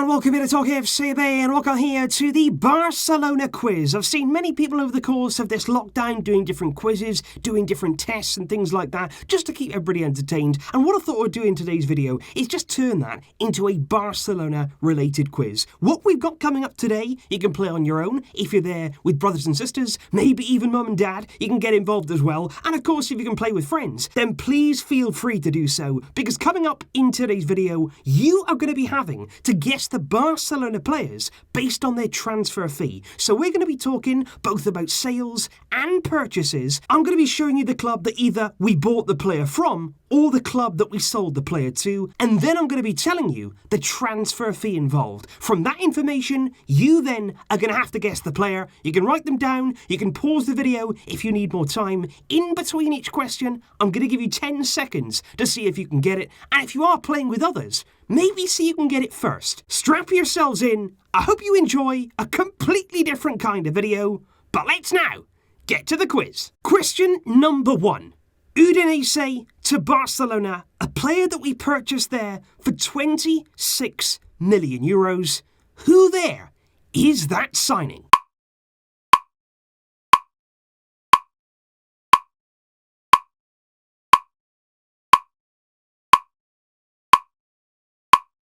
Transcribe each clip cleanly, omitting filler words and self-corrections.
everyone, welcome here to TalkFCB and welcome here to the Barcelona quiz. I've seen many people over the course of this lockdown doing different quizzes, doing different tests and things like that, just to keep everybody entertained. And what I thought I'd do in today's video is just turn that into a Barcelona-related quiz. What we've got coming up today, you can play on your own. If you're there with brothers and sisters, maybe even mum and dad, you can get involved as well. And of course, if you can play with friends, then please feel free to do so. Because coming up in today's video, you are going to be having to guess the Barcelona players based on their transfer fee. So we're going to be talking both about sales and purchases. I'm going to be showing you the club that either we bought the player from or the club that we sold the player to, and then I'm going to be telling you the transfer fee involved. From that information, you then are going to have to guess the player. You can write them down, you can pause the video if you need more time. In between each question, I'm going to give you 10 seconds to see if you can get it, and if you are playing with others, maybe see you can get it first. Strap yourselves in. I hope you enjoy a completely different kind of video, but let's now get to the quiz. Question number 1. Udinese to Barcelona, a player that we purchased there for 26 million euros. Who there is that signing?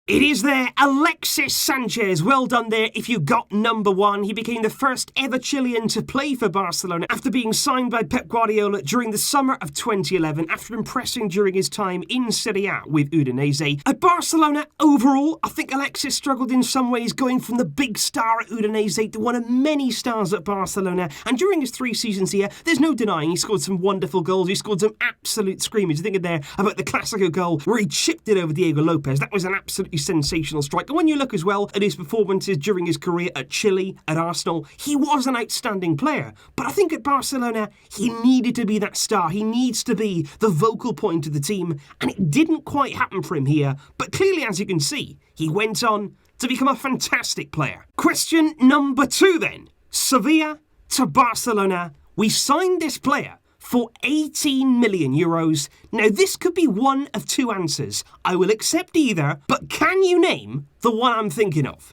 It is there, Alexis Sanchez. Well done there if you got number 1. He became the first ever Chilean to play for Barcelona after being signed by Pep Guardiola during the summer of 2011 after impressing during his time in Serie A with Udinese. At Barcelona, overall, I think Alexis struggled in some ways going from the big star at Udinese to one of many stars at Barcelona. And during his 3 seasons here, there's no denying he scored some wonderful goals. He scored some absolute screamers. You're thinking there about the Clásico goal where he chipped it over Diego Lopez. That was an absolutely sensational strike. And when you look as well at his performances during his career at Chile, at Arsenal, he was an outstanding player. But I think at Barcelona, he needed to be that star. He needs to be the vocal point of the team. And it didn't quite happen for him here. But clearly, as you can see, he went on to become a fantastic player. Question number 2 then. Sevilla to Barcelona. We signed this player for 18 million euros. Now, this could be one of 2 answers. I will accept either, but can you name the one I'm thinking of?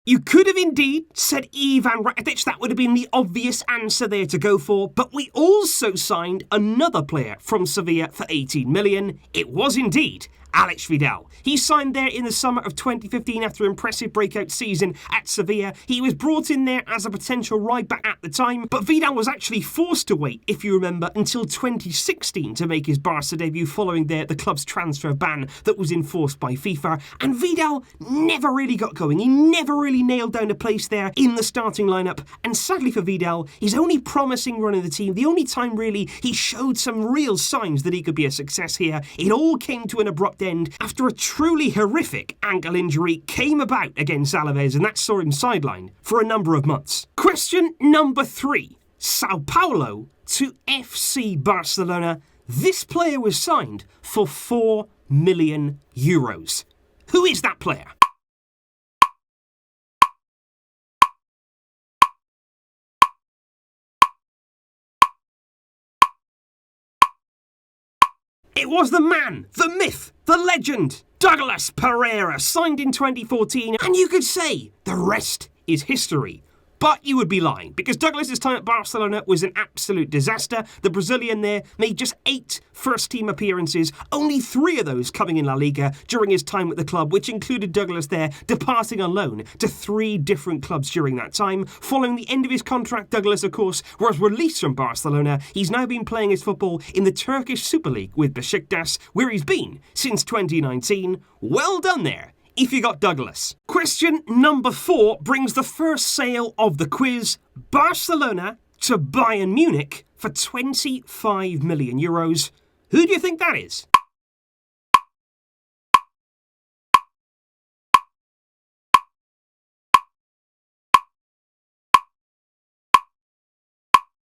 You could have indeed said Ivan Rakitic. That would have been the obvious answer there to go for. But we also signed another player from Sevilla for 18 million. It was indeed Alex Vidal. He signed there in the summer of 2015 after an impressive breakout season at Sevilla. He was brought in there as a potential right-back at the time, but Vidal was actually forced to wait, if you remember, until 2016 to make his Barca debut following the club's transfer ban that was enforced by FIFA. And Vidal never really got going. He never really nailed down a place there in the starting lineup. And sadly for Vidal, his only promising run in the team, the only time really he showed some real signs that he could be a success here, it all came to an abrupt end after a truly horrific ankle injury came about against Alaves, and that saw him sidelined for a number of months. Question number 3. Sao Paulo to FC Barcelona. This player was signed for 4 million euros. Who is that player? It was the man, the myth, the legend, Douglas Pereira, signed in 2014, and you could say the rest is history. But you would be lying, because Douglas's time at Barcelona was an absolute disaster. The Brazilian there made just 8 first-team appearances, only 3 of those coming in La Liga during his time at the club, which included Douglas there departing on loan to 3 different clubs during that time. Following the end of his contract, Douglas, of course, was released from Barcelona. He's now been playing his football in the Turkish Super League with Besiktas, where he's been since 2019. Well done there if you got Douglas. Question number 4 brings the first sale of the quiz. Barcelona to Bayern Munich for 25 million euros. Who do you think that is?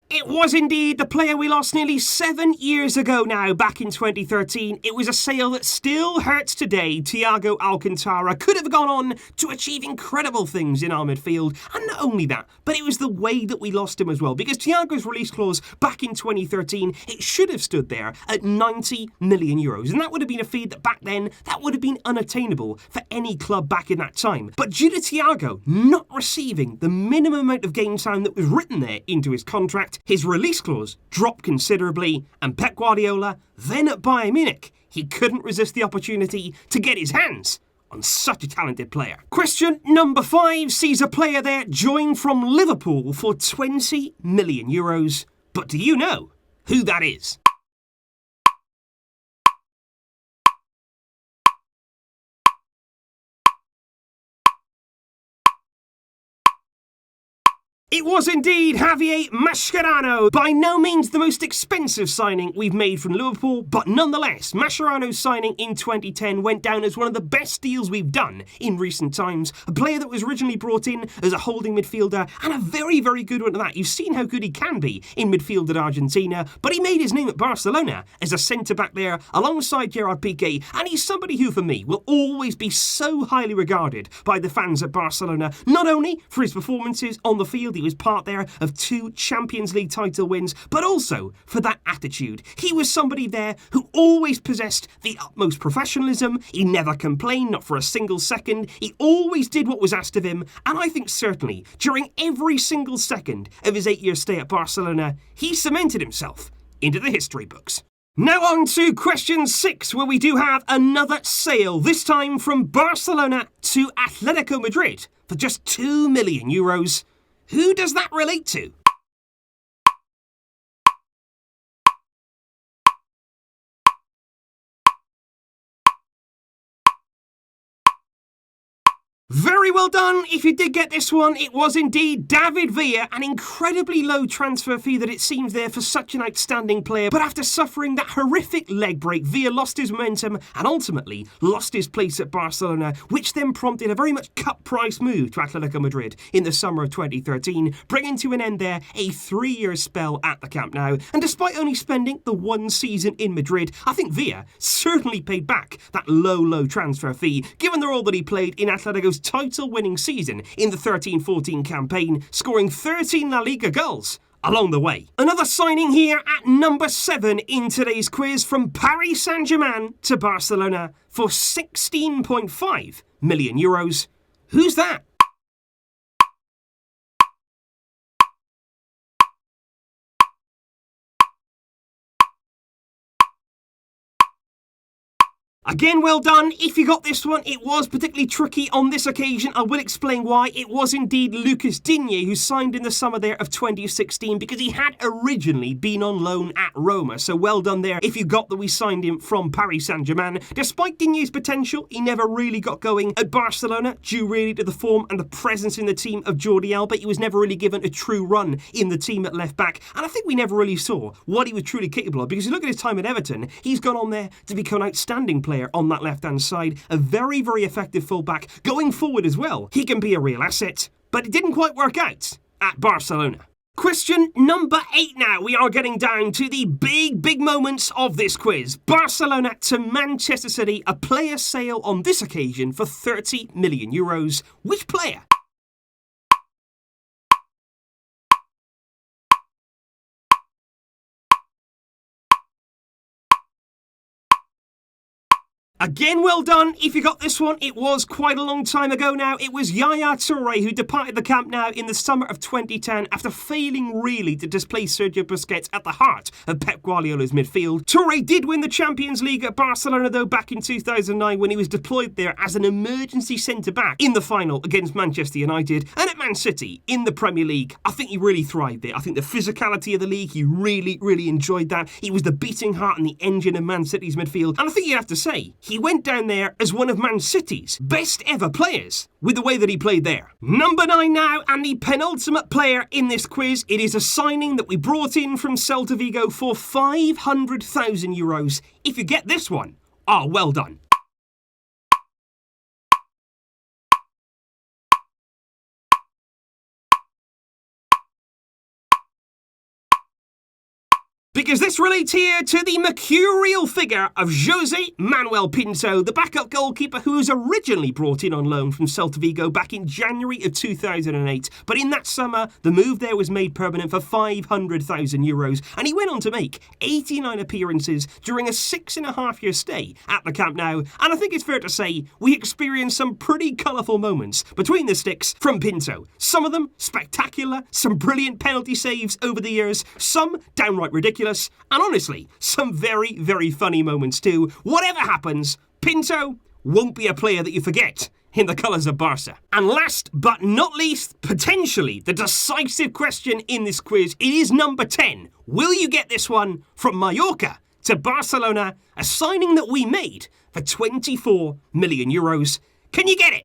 It It was indeed the player we lost nearly 7 years ago now, back in 2013. It was a sale that still hurts today. Thiago Alcantara could have gone on to achieve incredible things in our midfield, and not only that, but it was the way that we lost him as well, because Thiago's release clause back in 2013, it should have stood there at 90 million euros, and that would have been a fee that back then, that would have been unattainable for any club back in that time. But due to Thiago not receiving the minimum amount of game time that was written there into his contract, his release clause dropped considerably, and Pep Guardiola, then at Bayern Munich, he couldn't resist the opportunity to get his hands on such a talented player. Question number 5 sees a player there join from Liverpool for 20 million euros. But do you know who that is? It was indeed Xavier Mascherano. By no means the most expensive signing we've made from Liverpool, but nonetheless, Mascherano's signing in 2010 went down as one of the best deals we've done in recent times. A player that was originally brought in as a holding midfielder, and a very, very good one at that. You've seen how good he can be in midfield at Argentina, but he made his name at Barcelona as a centre-back there alongside Gerard Piqué, and he's somebody who, for me, will always be so highly regarded by the fans at Barcelona, not only for his performances on the field. He was part there of 2 Champions League title wins, but also for that attitude. He was somebody there who always possessed the utmost professionalism. He never complained, not for a single second. He always did what was asked of him, and I think certainly during every single second of his 8-year stay at Barcelona, he cemented himself into the history books. Now on to question 6, where we do have another sale, this time from Barcelona to Atletico Madrid for just 2 million euros. Who does that relate to? Very well done. If you did get this one, it was indeed David Villa, an incredibly low transfer fee that it seems there for such an outstanding player. But after suffering that horrific leg break, Villa lost his momentum and ultimately lost his place at Barcelona, which then prompted a very much cut price move to Atletico Madrid in the summer of 2013, bringing to an end there a 3-year spell at the Camp Nou. And despite only spending the 1 season in Madrid, I think Villa certainly paid back that low transfer fee, given the role that he played in Atletico's title-winning season in the 13-14 campaign, scoring 13 La Liga goals along the way. Another signing here at number 7 in today's quiz, from Paris Saint-Germain to Barcelona for 16.5 million euros. Who's that? Again, well done. If you got this one, it was particularly tricky on this occasion. I will explain why. It was indeed Lucas Digne who signed in the summer there of 2016, because he had originally been on loan at Roma. So well done there if you got that we signed him from Paris Saint-Germain. Despite Digne's potential, he never really got going at Barcelona, due really to the form and the presence in the team of Jordi Alba. He was never really given a true run in the team at left back, and I think we never really saw what he was truly capable of, because you look at his time at Everton, he's gone on there to become an outstanding player on that left-hand side, a very, very effective fullback going forward as well. He can be a real asset, but it didn't quite work out at Barcelona. Question number 8 now. We are getting down to the big moments of this quiz. Barcelona to Manchester City, a player sale on this occasion for 30 million euros. Which player? Again, well done. If you got this one, it was quite a long time ago now. It was Yaya Touré who departed the Camp Nou in the summer of 2010 after failing really to displace Sergio Busquets at the heart of Pep Guardiola's midfield. Touré did win the Champions League at Barcelona though back in 2009, when he was deployed there as an emergency centre-back in the final against Manchester United. And at Man City in the Premier League, I think he really thrived there. I think the physicality of the league, he really enjoyed that. He was the beating heart and the engine of Man City's midfield. And I think you'd have to say, he went down there as one of Man City's best ever players with the way that he played there. Number 9 now, and the penultimate player in this quiz. It is a signing that we brought in from Celta Vigo for 500,000 euros. If you get this one, well done. Because this relates here to the mercurial figure of Jose Manuel Pinto, the backup goalkeeper who was originally brought in on loan from Celta Vigo back in January of 2008. But in that summer, the move there was made permanent for €500,000, and he went on to make 89 appearances during a 6.5-year stay at the Camp Nou. And I think it's fair to say we experienced some pretty colourful moments between the sticks from Pinto. Some of them spectacular, some brilliant penalty saves over the years, some downright ridiculous, and honestly, some very, very funny moments too. Whatever happens, Pinto won't be a player that you forget in the colours of Barca. And last but not least, potentially the decisive question in this quiz, it is number 10. Will you get this one? From Mallorca to Barcelona, a signing that we made for €24 million. Can you get it?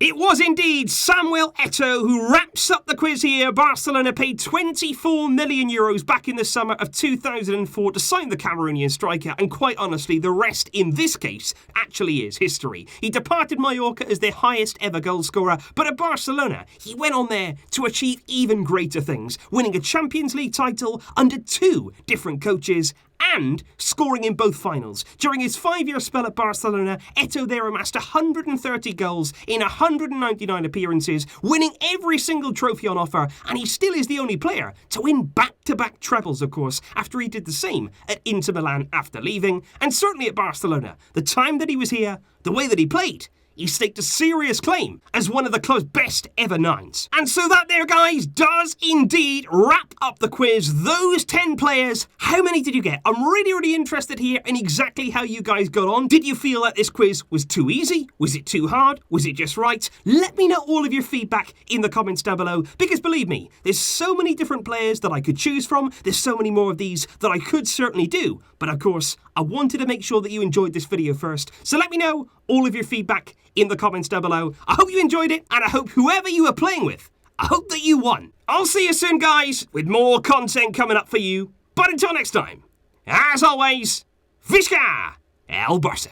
It was indeed Samuel Eto'o who wraps up the quiz here. Barcelona paid €24 million back in the summer of 2004 to sign the Cameroonian striker, and quite honestly, the rest in this case actually is history. He departed Mallorca as their highest ever goal scorer, but at Barcelona, he went on there to achieve even greater things, winning a Champions League title under 2 different coaches and scoring in both finals. During his 5-year spell at Barcelona, Eto'o there amassed 130 goals in 199 appearances, winning every single trophy on offer, and he still is the only player to win back-to-back trebles, of course, after he did the same at Inter Milan after leaving, and certainly at Barcelona. The time that he was here, the way that he played, he staked a serious claim as one of the club's best ever 9s. And so that there, guys, does indeed wrap up the quiz. Those 10 players, how many did you get? I'm really interested here in exactly how you guys got on. Did you feel that this quiz was too easy? Was it too hard? Was it just right? Let me know all of your feedback in the comments down below, because believe me, there's so many different players that I could choose from. There's so many more of these that I could certainly do. But of course, I wanted to make sure that you enjoyed this video first. So let me know all of your feedback in the comments down below. I hope you enjoyed it, and I hope whoever you were playing with, I hope that you won. I'll see you soon, guys, with more content coming up for you. But until next time, as always, Visca el Barça.